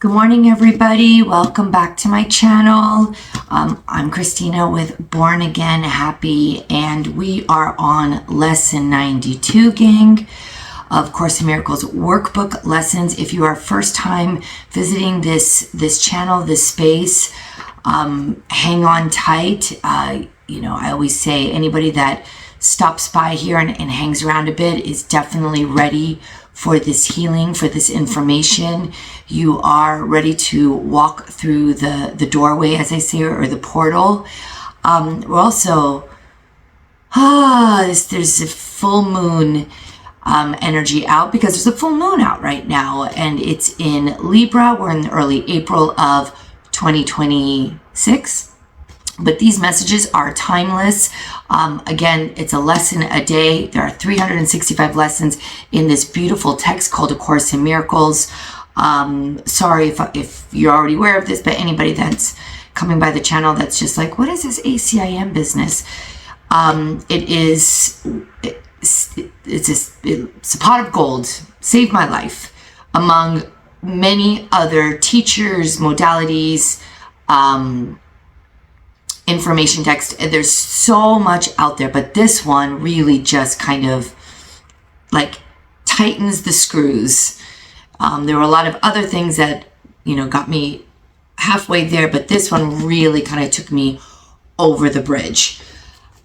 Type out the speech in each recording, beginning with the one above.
Good morning, everybody. Welcome back to my channel. I'm Christina with Born Again Happy, and we are on lesson 92, gang, of Course in Miracles workbook lessons. If you are first time visiting this channel, this space, hang on tight. I always say anybody that stops by here and hangs around a bit is definitely ready for this healing, for this information. You are ready to walk through the doorway, as I say, or the portal. We're also, there's a full moon energy out because there's a full moon out right now, and it's in Libra. We're in early April of 2026. But these messages are timeless. Again, it's a lesson a day. There are 365 lessons in this beautiful text called A Course in Miracles. Sorry if you're already aware of this, but anybody that's coming by the channel that's just like, what is this ACIM business? It's a pot of gold. Saved my life among many other teachers, modalities, information text. There's so much out there, but this one really just kind of like tightens the screws. There were a lot of other things that, got me halfway there, but this one really kind of took me over the bridge.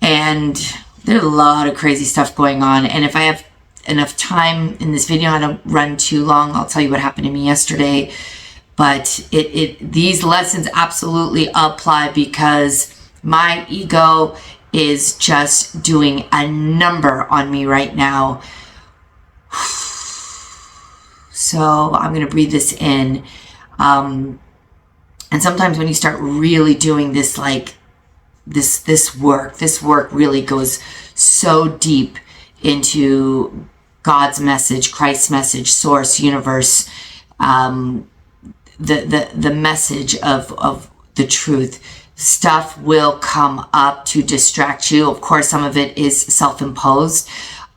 And there's a lot of crazy stuff going on. And if I have enough time in this video, I don't run too long, I'll tell you what happened to me yesterday. But these lessons absolutely apply because my ego is just doing a number on me right now. So I'm going to breathe this in. And sometimes when you start really doing this, like this work really goes so deep into God's message, Christ's message, source, universe, the message of the truth. Stuff will come up to distract you. Of course, some of it is self-imposed,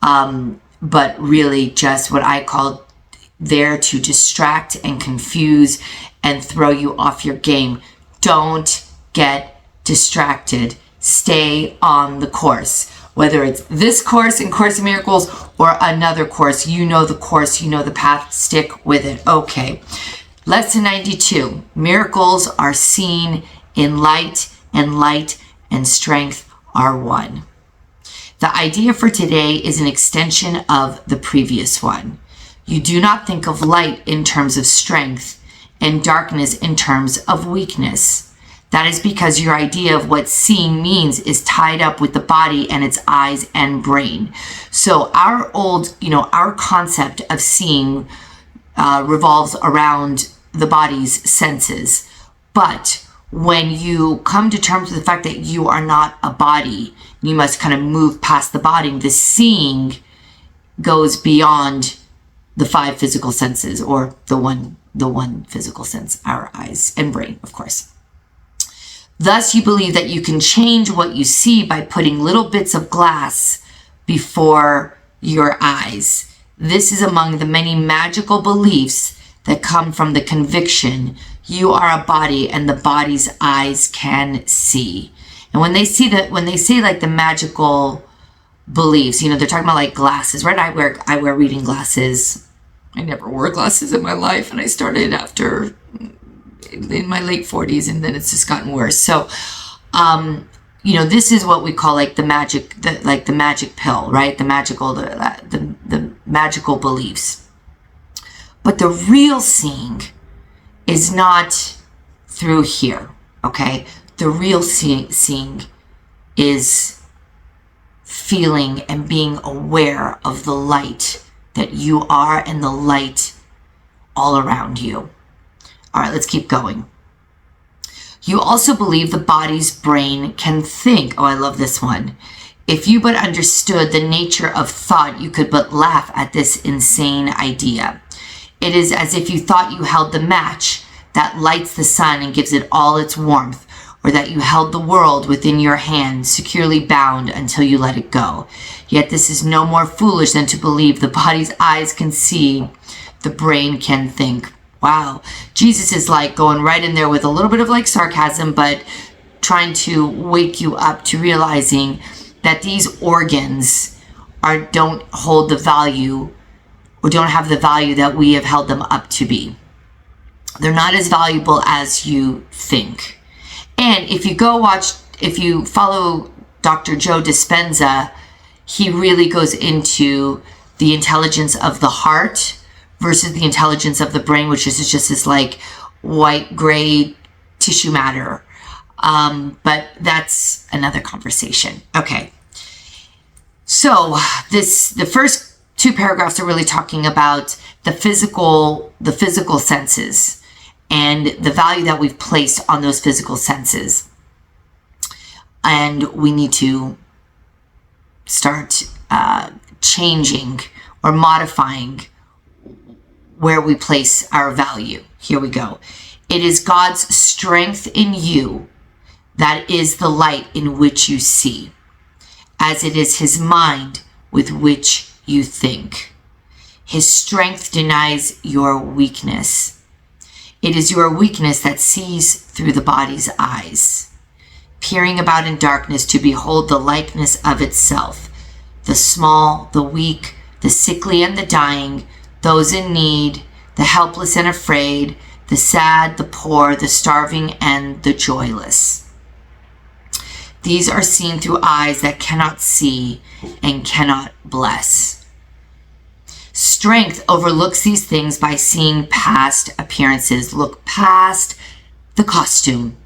but really just what I call there to distract and confuse and throw you off your game. Don't get distracted. Stay on the course. Whether it's this course in Course in Miracles or another course, you know the course, you know the path, stick with it. Okay. Lesson 92, miracles are seen in light, and light and strength are one. The idea for today is an extension of the previous one. You do not think of light in terms of strength and darkness in terms of weakness. That is because your idea of what seeing means is tied up with the body and its eyes and brain. So our concept of seeing revolves around the body's senses. But when you come to terms with the fact that you are not a body, you must kind of move past the body. The seeing goes beyond the five physical senses, or the one physical sense, our eyes and brain, of course. Thus, you believe that you can change what you see by putting little bits of glass before your eyes. This is among the many magical beliefs that come from the conviction you are a body and the body's eyes can see. And when they say like the magical beliefs, they're talking about like glasses, right? I wear reading glasses. I never wore glasses in my life, and I started after in my late 40s, and then it's just gotten worse. So, this is what we call like the magic pill, right? The magical beliefs. But the real seeing is not through here, okay? The real seeing is feeling and being aware of the light that you are and the light all around you. All right, let's keep going. You also believe the body's brain can think. Oh, I love this one. If you but understood the nature of thought, you could but laugh at this insane idea. It is as if you thought you held the match that lights the sun and gives it all its warmth, or that you held the world within your hand, securely bound until you let it go. Yet this is no more foolish than to believe the body's eyes can see, the brain can think. Wow. Jesus is like going right in there with a little bit of like sarcasm, but trying to wake you up to realizing that these organs don't hold the value, or don't have the value that we have held them up to be. They're not as valuable as you think. And if you follow Dr. Joe Dispenza, he really goes into the intelligence of the heart versus the intelligence of the brain, which is just this like white, gray tissue matter. But that's another conversation. Okay. So the first two paragraphs are really talking about the physical senses and the value that we've placed on those physical senses. And we need to start changing or modifying where we place our value. Here we go. It is God's strength in you that is the light in which you see, as it is his mind with which you think. His strength denies your weakness. It is your weakness that sees through the body's eyes, peering about in darkness to behold the likeness of itself, the small, the weak, the sickly and the dying, those in need, the helpless and afraid, the sad, the poor, the starving, and the joyless. These are seen through eyes that cannot see and cannot bless. Strength overlooks these things by seeing past appearances. Look past the costume.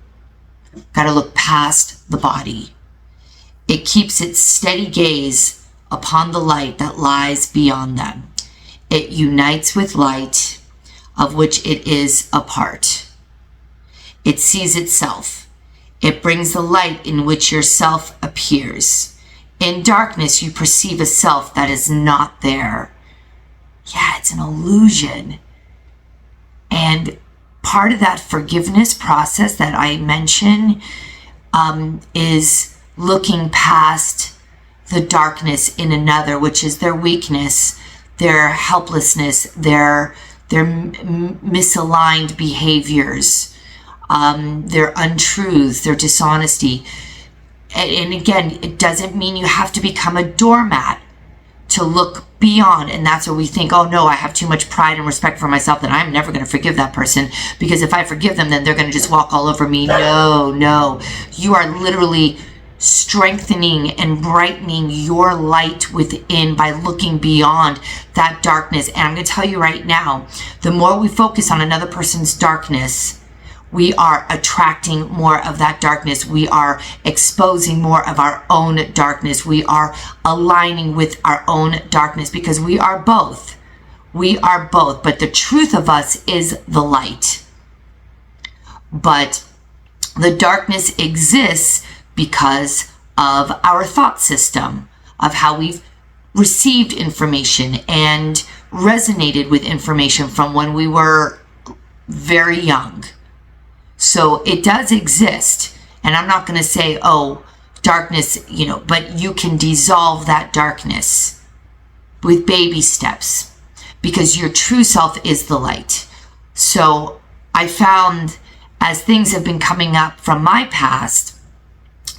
Got to look past the body. It keeps its steady gaze upon the light that lies beyond them. It unites with light, of which it is a part. It sees itself. It brings the light in which yourself appears. In darkness, you perceive a self that is not there. Yeah, it's an illusion. And part of that forgiveness process that I mentioned is looking past the darkness in another, which is their weakness, their helplessness, their misaligned behaviors, their untruths, their dishonesty. And again, it doesn't mean you have to become a doormat to look beyond. And that's where we think, oh no, I have too much pride and respect for myself that I'm never going to forgive that person, because if I forgive them, then they're going to just walk all over me. No, you are literally strengthening and brightening your light within by looking beyond that darkness. And I'm going to tell you right now, the more we focus on another person's darkness, we are attracting more of that darkness. We are exposing more of our own darkness. We are aligning with our own darkness, because we are both. We are both. But the truth of us is the light. But the darkness exists because of our thought system, of how we've received information and resonated with information from when we were very young. So it does exist. And I'm not going to say, oh, darkness, but you can dissolve that darkness with baby steps, because your true self is the light. So I found, as things have been coming up from my past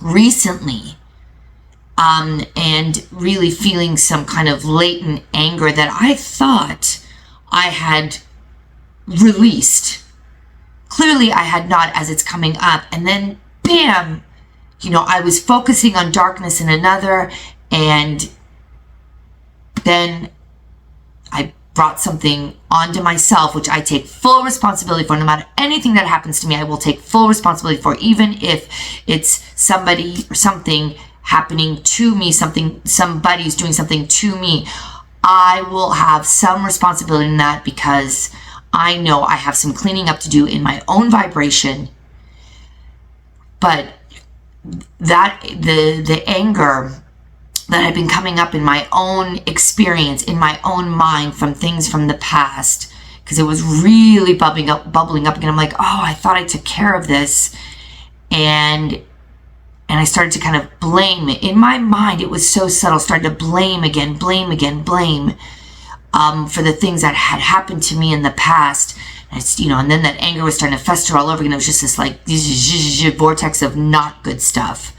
recently, and really feeling some kind of latent anger that I thought I had released. Clearly I had not, as it's coming up. And then, bam, I was focusing on darkness in another, and then I brought something onto myself, which I take full responsibility for. No matter anything that happens to me, I will take full responsibility for, even if it's somebody or something happening to me, somebody's doing something to me. I will have some responsibility in that, because I know I have some cleaning up to do in my own vibration. But that the anger that had been coming up in my own experience, in my own mind, from things from the past, because it was really bubbling up again. I'm like, oh, I thought I took care of this. And I started to kind of blame. In my mind, it was so subtle, started to blame again, for the things that had happened to me in the past, And then that anger was starting to fester all over again. It was just this like vortex of not good stuff.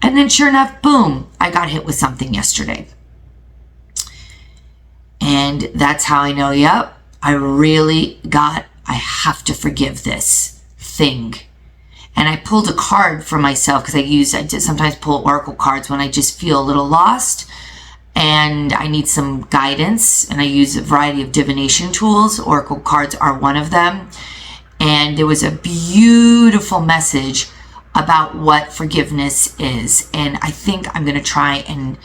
And then sure enough, boom, I got hit with something yesterday. And that's how I know, yep, I have to forgive this thing. And I pulled a card for myself because I sometimes pull oracle cards when I just feel a little lost and I need some guidance, and I use a variety of divination tools. Oracle cards are one of them. And there was a beautiful message about what forgiveness is. And I think I'm going to try and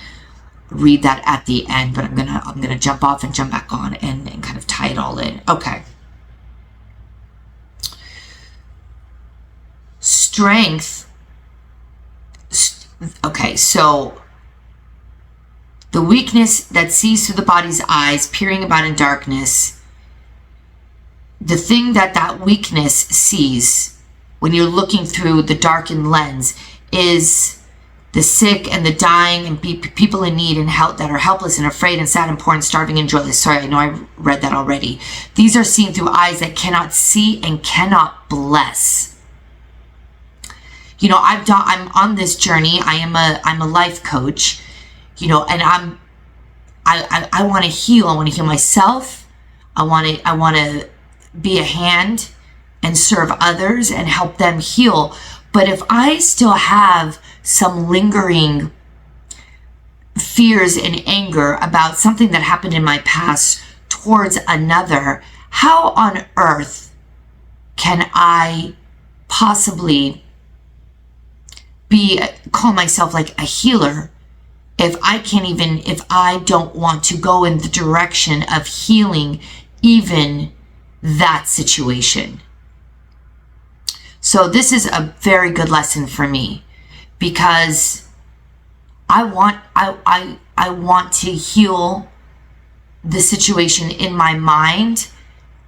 read that at the end, but I'm gonna jump off and jump back on and kind of tie it all in. Okay. Strength. Okay, so the weakness that sees through the body's eyes, peering about in darkness, the thing that weakness sees when you're looking through the darkened lens is the sick and the dying and people in need and help that are helpless and afraid and sad and poor and starving and joyless. Sorry, I know I read that already. These are seen through eyes that cannot see and cannot bless. I'm on this journey. I'm a life coach, and I want to heal. I want to heal myself. I want to be a hand and serve others and help them heal. But if I still have some lingering fears and anger about something that happened in my past towards another, how on earth can I possibly call myself like a healer if I don't want to go in the direction of healing even that situation? So this is a very good lesson for me, because I want to heal the situation in my mind,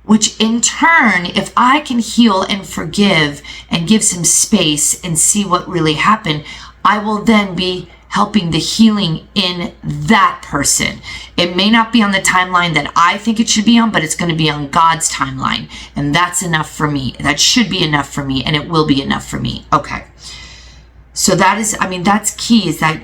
which in turn, if I can heal and forgive and give some space and see what really happened, I will then be helping the healing in that person. It may not be on the timeline that I think it should be on, but it's going to be on God's timeline. And that's enough for me. That should be enough for me, and it will be enough for me. Okay. So that's key, is that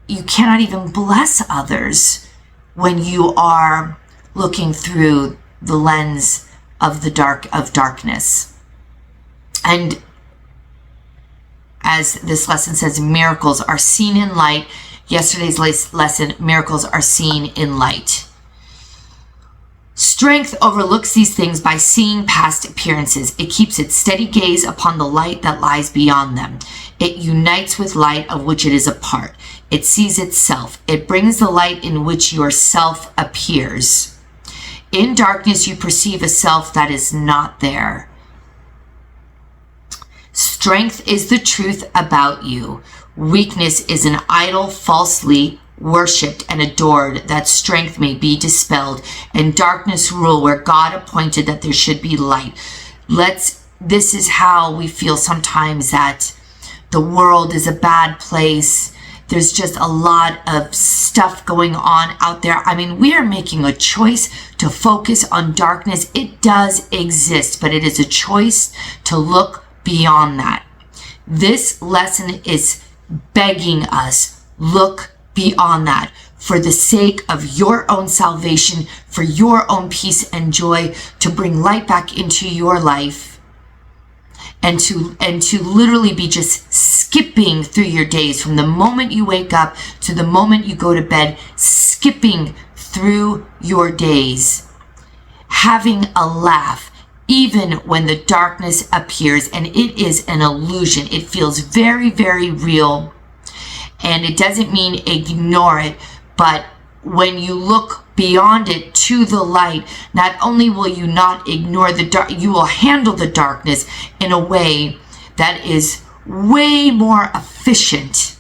you cannot even bless others when you are looking through the lens of darkness. And as this lesson says, miracles are seen in light. Yesterday's lesson, miracles are seen in light. Strength overlooks these things by seeing past appearances. It keeps its steady gaze upon the light that lies beyond them. It unites with light of which it is a part. It sees itself. It brings the light in which your self appears. In darkness, you perceive a self that is not there. Strength is the truth about you. Weakness is an idol falsely worshipped and adored, that strength may be dispelled, and darkness rule where God appointed that there should be light. This is how we feel sometimes, that the world is a bad place. There's just a lot of stuff going on out there. We are making a choice to focus on darkness. It does exist, but it is a choice to look beyond that. This lesson is begging us, look beyond that, for the sake of your own salvation, for your own peace and joy, to bring light back into your life. And to literally be just skipping through your days from the moment you wake up to the moment you go to bed, skipping through your days, having a laugh, even when the darkness appears. And it is an illusion. It feels very, very real. And it doesn't mean ignore it, but when you look beyond it to the light, not only will you not ignore the dark, you will handle the darkness in a way that is way more efficient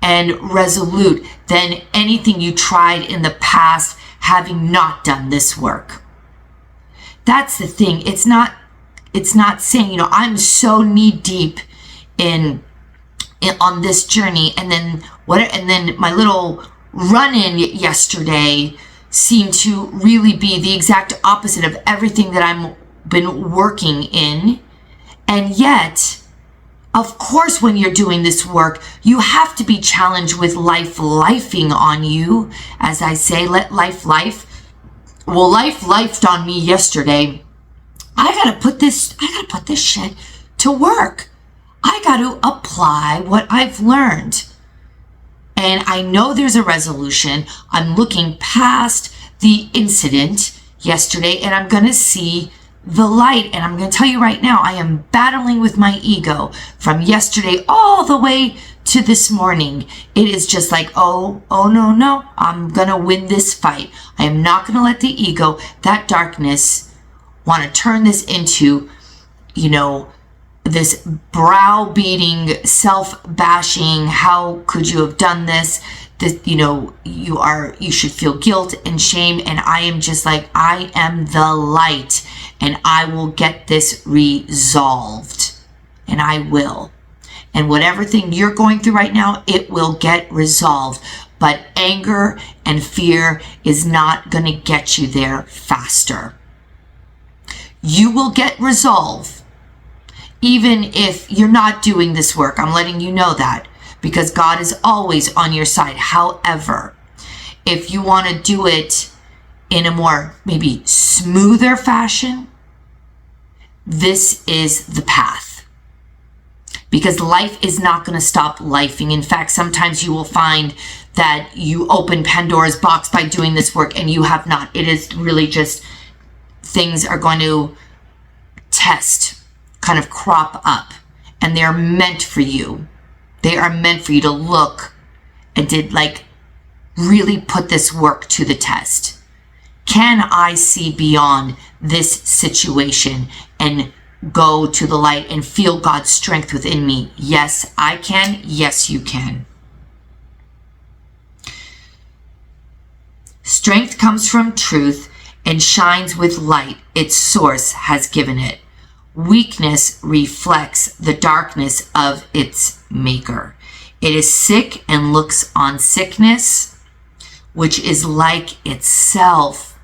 and resolute than anything you tried in the past, having not done this work. That's the thing. It's not saying, I'm so knee deep on this journey, and then my little run-in yesterday seem to really be the exact opposite of everything that I've been working in. And yet, of course, when you're doing this work, you have to be challenged with life lifing on you. As I say, let life life. Well, life lifed on me yesterday. I gotta put this shit to work. I gotta apply what I've learned. And I know there's a resolution. I'm looking past the incident yesterday, and I'm gonna see the light. And I'm going to tell you right now, I am battling with my ego from yesterday all the way to this morning. It is just like, no, I'm going to win this fight. I am not going to let the ego, that darkness, want to turn this into, this browbeating, self-bashing, how could you have done this? That, you should feel guilt and shame. And I am just like, I am the light, and I will get this resolved, and I will. And whatever thing you're going through right now, it will get resolved. But anger and fear is not going to get you there faster. You will get resolved, even if you're not doing this work. I'm letting you know that, because God is always on your side. However, if you want to do it in a more maybe smoother fashion, this is the path. Because life is not going to stop lifing. In fact, sometimes you will find that you open Pandora's box by doing this work, and you have not. It is really just things are going to test, kind of crop up, and they're meant for you. They are meant for you to look and to really put this work to the test. Can I see beyond this situation and go to the light and feel God's strength within me? Yes, I can. Yes, you can. Strength comes from truth and shines with light its source has given it. Weakness reflects the darkness of its maker. It is sick and looks on sickness, which is like itself.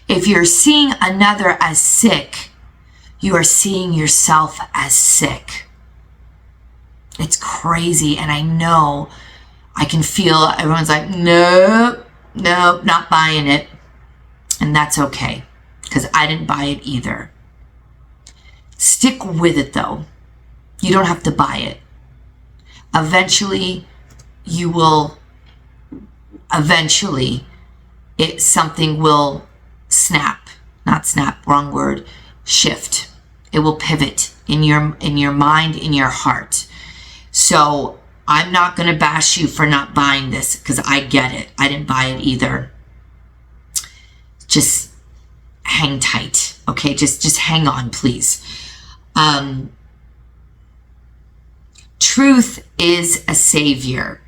If you're seeing another as sick, you are seeing yourself as sick. It's crazy. And I know, I can feel everyone's like, nope, not buying it. And that's okay, because I didn't buy it either. Stick with it though. You don't have to buy it. Eventually, something will shift. It will pivot in your mind, in your heart. So I'm not going to bash you for not buying this, because I get it. I didn't buy it either. Just hang tight. Okay. Just hang on, please. Truth is a savior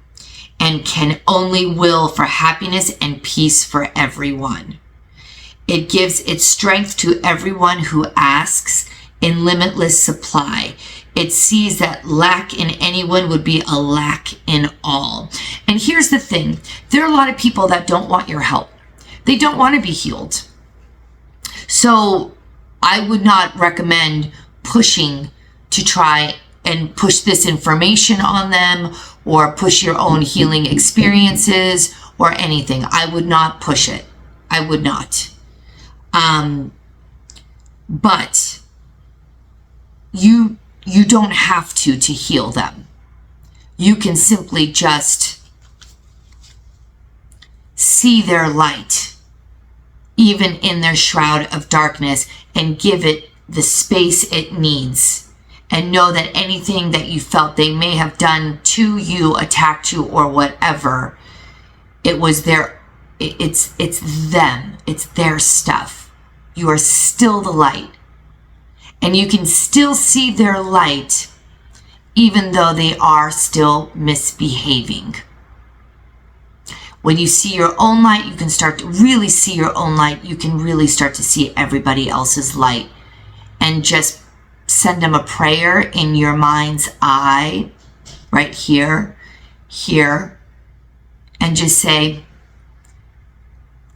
and can only will for happiness and peace for everyone. It gives its strength to everyone who asks in limitless supply. It sees that lack in anyone would be a lack in all. And here's the thing. There are a lot of people that don't want your help. They don't want to be healed. So I would not recommend pushing to try and push this information on them, or push your own healing experiences or anything. I would not push it. I would not. But you don't have to heal them. You can simply just see their light, even in their shroud of darkness, and give it the space it needs. And know that anything that you felt they may have done to you, attacked you, or whatever, it was it's them. It's their stuff. You are still the light. And you can still see their light, even though they are still misbehaving. When you see your own light, you can start to really see your own light. You can really start to see everybody else's light. And just send them a prayer in your mind's eye, right here, and just say,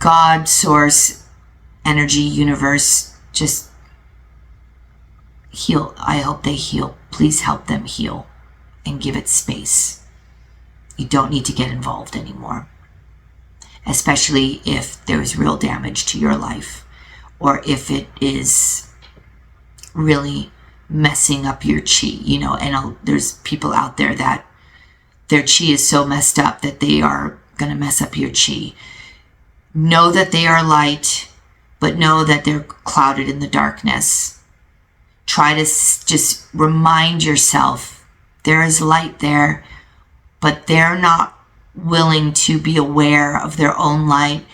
God, source, energy, universe, just heal. I hope they heal. Please help them heal and give it space. You don't need to get involved anymore, especially if there's real damage to your life, or if it is really messing up your chi, you know. And there's people out there that their chi is so messed up that they are going to mess up your chi. Know that they are light, but know that they're clouded in the darkness. Try to just remind yourself there is light there, but they're not willing to be aware of their own light.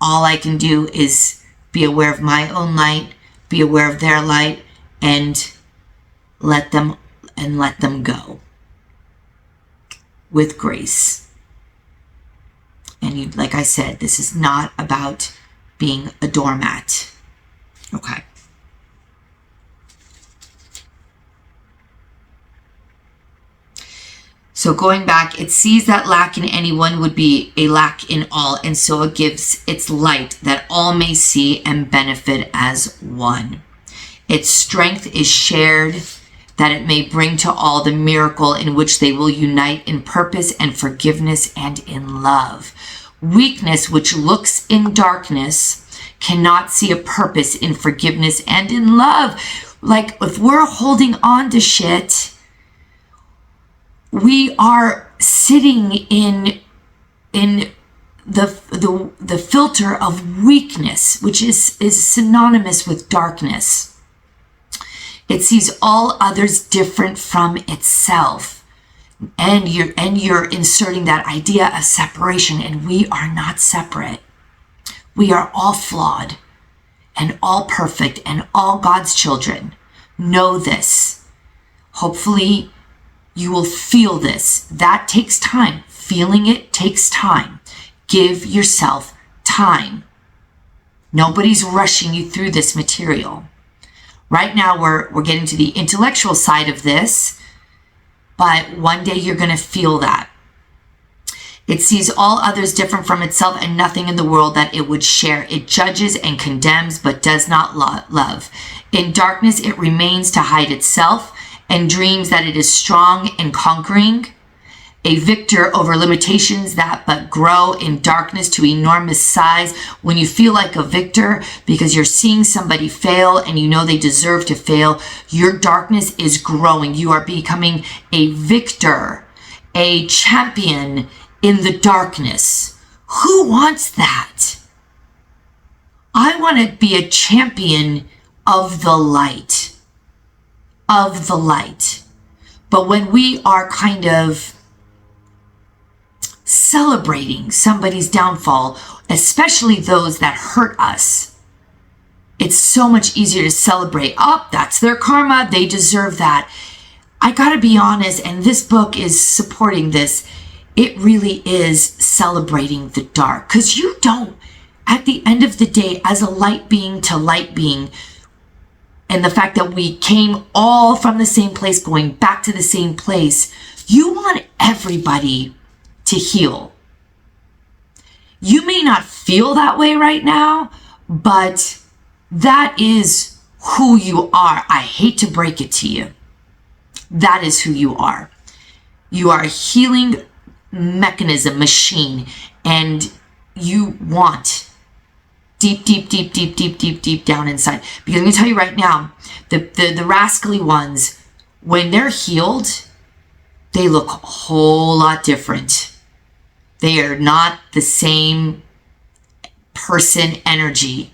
All I can do is be aware of my own light, be aware of their light, and let them go with grace. And like I said, this is not about being a doormat. Okay. So going back, it sees that lack in anyone would be a lack in all, and so it gives its light that all may see and benefit as one. Its strength is shared, that it may bring to all the miracle in which they will unite in purpose and forgiveness and in love. Weakness, which looks in darkness, cannot see a purpose in forgiveness and in love. Like, if we're holding on to shit, we are sitting in the filter of weakness, which is synonymous with darkness. It sees all others different from itself. And you're inserting that idea of separation, and we are not separate. We are all flawed and all perfect and all God's children. Know this. Hopefully you will feel this. That takes time. Feeling it takes time. Give yourself time. Nobody's rushing you through this material. Right now we're getting to the intellectual side of this, but one day you're going to feel that. It sees all others different from itself and nothing in the world that it would share. It judges and condemns, but does not love. In darkness, it remains to hide itself and dreams that it is strong and conquering. A victor over limitations that but grow in darkness to enormous size. When you feel like a victor because you're seeing somebody fail and you know they deserve to fail, your darkness is growing. You are becoming a victor, a champion in the darkness. Who wants that? I want to be a champion of the light. Of the light. But when we are kind of celebrating somebody's downfall, especially those that hurt us, it's so much easier to celebrate. Oh, that's their karma. They deserve that. I gotta be honest, and this book is supporting this. It really is celebrating the dark, because you don't, at the end of the day, as a light being to light being, and the fact that we came all from the same place, going back to the same place, you want everybody to heal. You may not feel that way right now, but that is who you are. I hate to break it to you. That is who you are. You are a healing mechanism, machine, and you want deep, deep, deep, deep, deep, deep, deep down inside. Because I'm going to tell you right now, the rascally ones, when they're healed, they look a whole lot different. They are not the same person energy.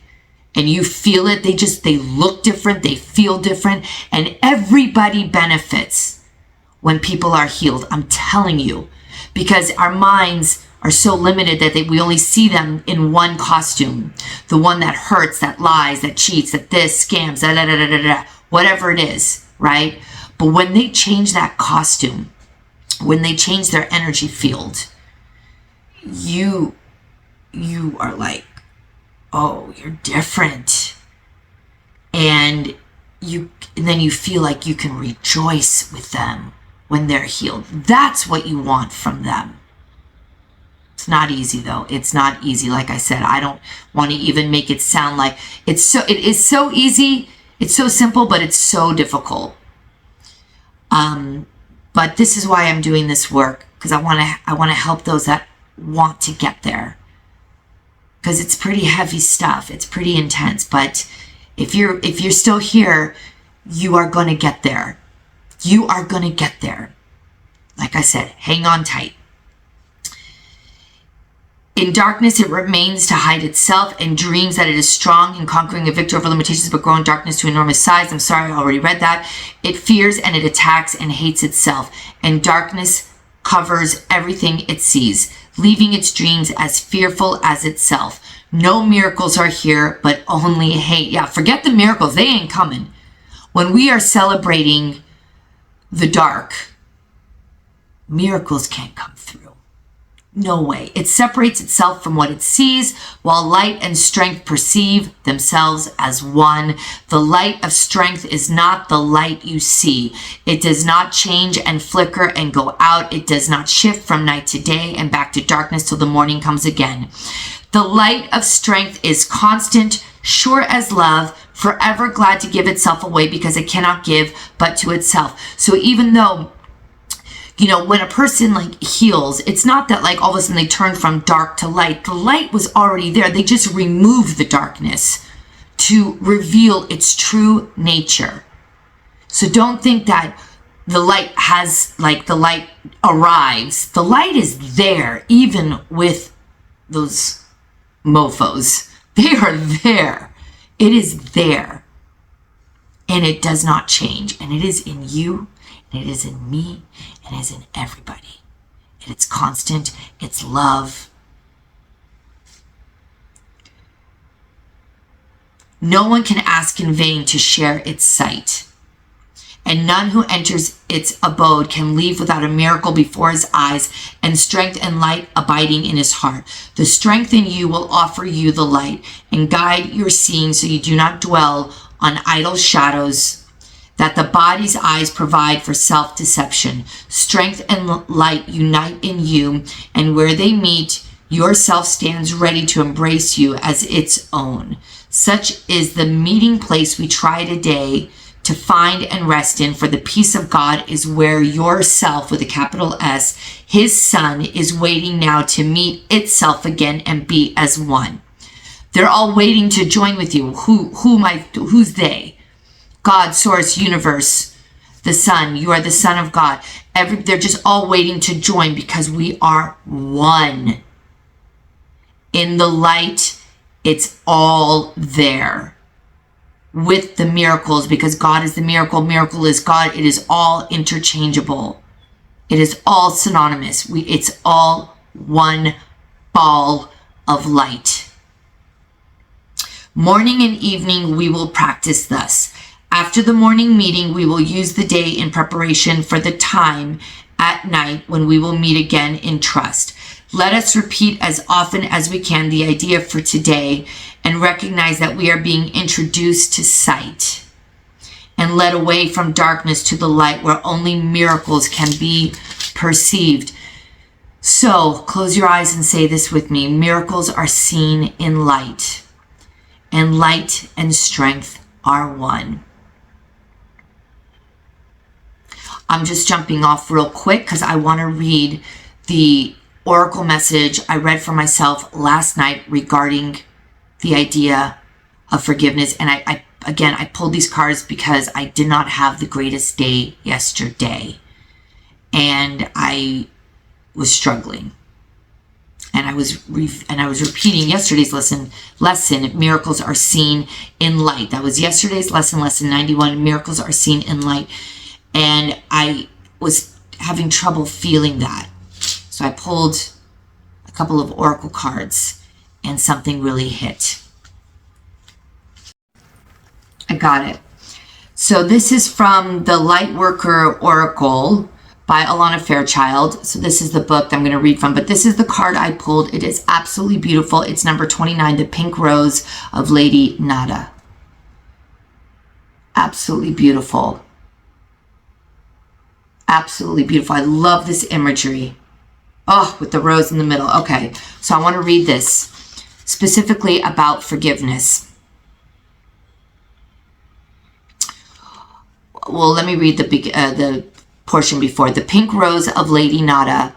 And you feel it. They look different. They feel different. And everybody benefits when people are healed. I'm telling you. Because our minds are so limited that we only see them in one costume. The one that hurts, that lies, that cheats, that this, scams, whatever it is, right? But when they change that costume, when they change their energy field, you are like, oh, you're different. And then you feel like you can rejoice with them when they're healed. That's what you want from them. It's not easy though. It's not easy. Like I said, I don't want to even make it sound like it is so easy. It's so simple, but it's so difficult. But this is why I'm doing this work, because I want to help those that want to get there. Because it's pretty heavy stuff. It's pretty intense, but if you're still here, you are going to get there. You are going to get there. Like I said, hang on tight. In darkness, it remains to hide itself and dreams that it is strong in conquering a victory over limitations, but grow in darkness to enormous size. I'm sorry, I already read that. It fears and it attacks and hates itself. And darkness covers everything it sees, leaving its dreams as fearful as itself. No miracles are here, but only hate. Yeah, forget the miracles. They ain't coming. When we are celebrating the dark, miracles can't come through. No way. It separates itself from what it sees, while light and strength perceive themselves as one. The light of strength is not the light you see. It does not change and flicker and go out. It does not shift from night to day and back to darkness till the morning comes again. The light of strength is constant, sure as love, forever glad to give itself away because it cannot give but to itself. So even though, you know, when a person like heals, it's not that like all of a sudden they turn from dark to light. The light was already there. They just removed the darkness to reveal its true nature. So don't think that the light the light arrives. The light is there even with those mofos. They are there. It is there. And it does not change. And it is in you. And it is in me. And it is in everybody. And it's constant. It's love. No one can ask in vain to share its sight. And none who enters its abode can leave without a miracle before his eyes and strength and light abiding in his heart. The strength in you will offer you the light and guide your seeing so you do not dwell on idle shadows that the body's eyes provide for self-deception. Strength and light unite in you, and where they meet, yourself stands ready to embrace you as its own. Such is the meeting place we try today to find and rest in, for the peace of God is where yourself, with a capital S, his son, is waiting now to meet itself again and be as one. They're all waiting to join with you. Who's they? God, source, universe, the Son. You are the Son of God. They're just all waiting to join because we are one. In the light, it's all there. With the miracles, because God is the miracle. Miracle is God. It is all interchangeable. It is all synonymous. It's all one ball of light. Morning and evening, we will practice thus. After the morning meeting, we will use the day in preparation for the time at night when we will meet again in trust. Let us repeat as often as we can the idea for today and recognize that we are being introduced to sight and led away from darkness to the light where only miracles can be perceived. So close your eyes and say this with me. Miracles are seen in light, and light and strength are one. I'm just jumping off real quick because I want to read the oracle message I read for myself last night regarding the idea of forgiveness. And I pulled these cards because I did not have the greatest day yesterday. And I was struggling. And I was repeating yesterday's lesson. Miracles are seen in light. That was yesterday's lesson 91. Miracles are seen in light. And I was having trouble feeling that. So I pulled a couple of oracle cards and something really hit. I got it. So this is from the Lightworker Oracle by Alana Fairchild. So this is the book that I'm going to read from, but this is the card I pulled. It is absolutely beautiful. It's number 29, the Pink Rose of Lady Nada. Absolutely beautiful. Absolutely beautiful. I love this imagery. Oh, with the rose in the middle. Okay, so I want to read this specifically about forgiveness. Well, let me read the portion before. The pink rose of Lady Nada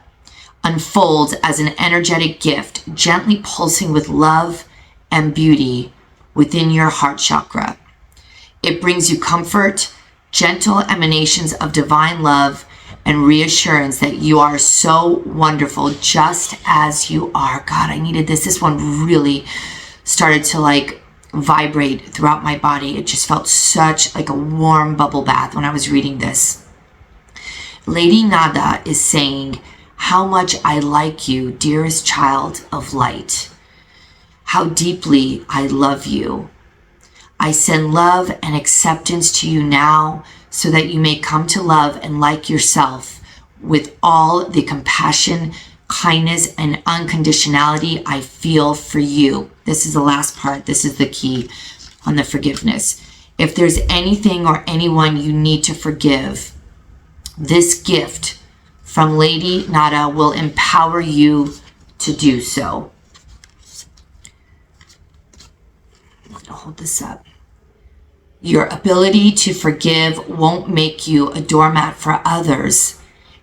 unfolds as an energetic gift, gently pulsing with love and beauty within your heart chakra. It brings you comfort, gentle emanations of divine love, and reassurance that you are so wonderful just as you are. God, I needed this. This one really started to like vibrate throughout my body. It just felt such like a warm bubble bath when I was reading this. Lady Nada is saying, how much I like you, dearest child of light. How deeply I love you. I send love and acceptance to you now so that you may come to love and like yourself with all the compassion, kindness, and unconditionality I feel for you. This is the last part. This is the key on the forgiveness. If there's anything or anyone you need to forgive, this gift from Lady Nada will empower you to do so. I'm going to hold this up. Your ability to forgive won't make you a doormat for others.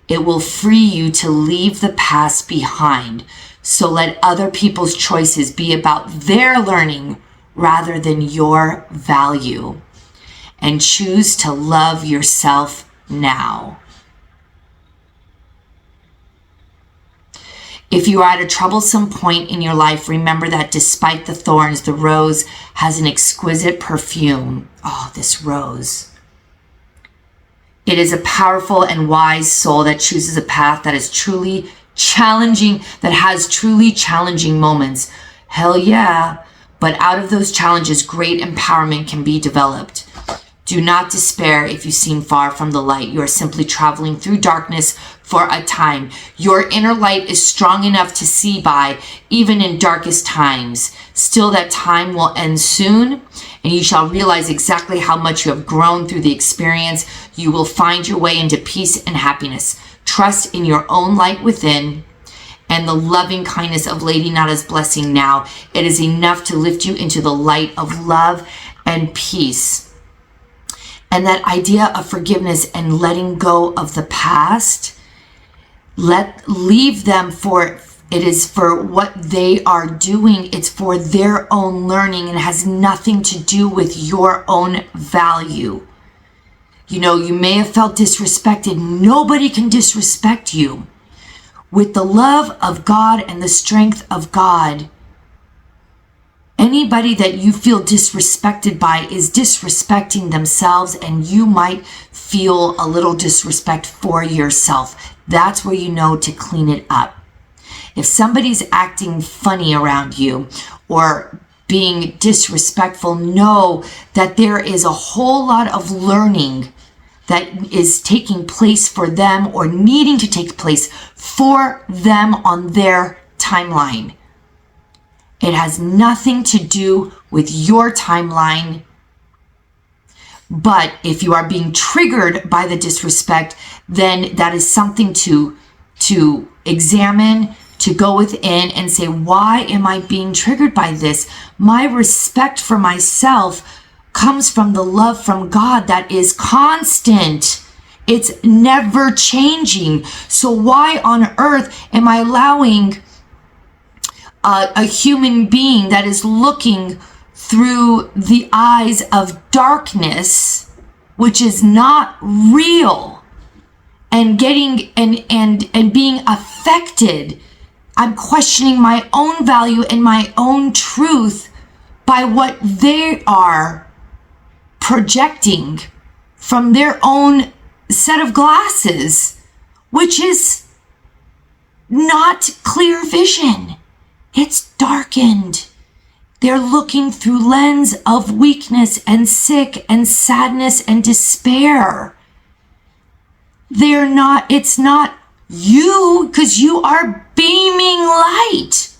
It will free you to leave the past behind. So let other people's choices be about their learning rather than your value. And choose to love yourself now. If you are at a troublesome point in your life, remember that despite the thorns, the rose has an exquisite perfume. Oh, this rose. It is a powerful and wise soul that chooses a path that is truly challenging, that has truly challenging moments. Hell yeah. But out of those challenges, great empowerment can be developed. Do not despair if you seem far from the light. You are simply traveling through darkness for a time. Your inner light is strong enough to see by, even in darkest times. Still, that time will end soon, and you shall realize exactly how much you have grown through the experience. You will find your way into peace and happiness. Trust in your own light within and the loving kindness of Lady Nada's blessing now. It is enough to lift you into the light of love and peace. And that idea of forgiveness and letting go of the past, leave them for, it is for what they are doing. It's for their own learning and has nothing to do with your own value. You know, you may have felt disrespected. Nobody can disrespect you. With the love of God and the strength of God, anybody that you feel disrespected by is disrespecting themselves, and you might feel a little disrespect for yourself. That's where you know to clean it up. If somebody's acting funny around you or being disrespectful, know that there is a whole lot of learning that is taking place for them or needing to take place for them on their timeline. It has nothing to do with your timeline. But if you are being triggered by the disrespect, then that is something to examine, to go within and say, why am I being triggered by this? My respect for myself comes from the love from God that is constant. It's never changing. So why on earth am I allowing a human being that is looking through the eyes of darkness, which is not real, and getting and being affected? I'm questioning my own value and my own truth by what they are projecting from their own set of glasses, which is not clear vision. It's darkened. They're looking through lens of weakness and sick and sadness and despair. It's not you, because you are beaming light.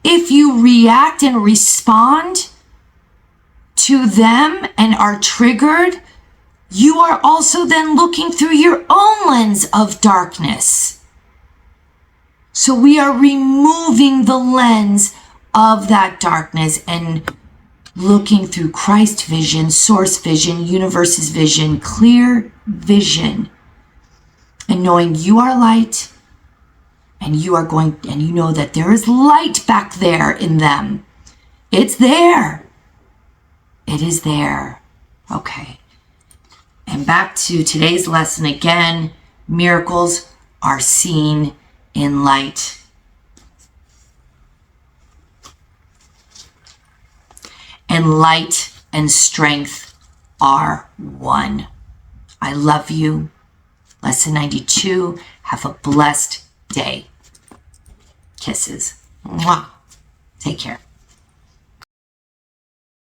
If you react and respond to them and are triggered, you are also then looking through your own lens of darkness. So we are removing the lens of that darkness and looking through Christ vision, source vision, universe's vision, clear vision, and knowing you are light, and you are going, and you know that there is light back there in them. It's there. It is there. Okay. And back to today's lesson again. Miracles are seen in light. And light and strength are one. I love you. Lesson 92. Have a blessed day. Kisses. Mwah. Take care.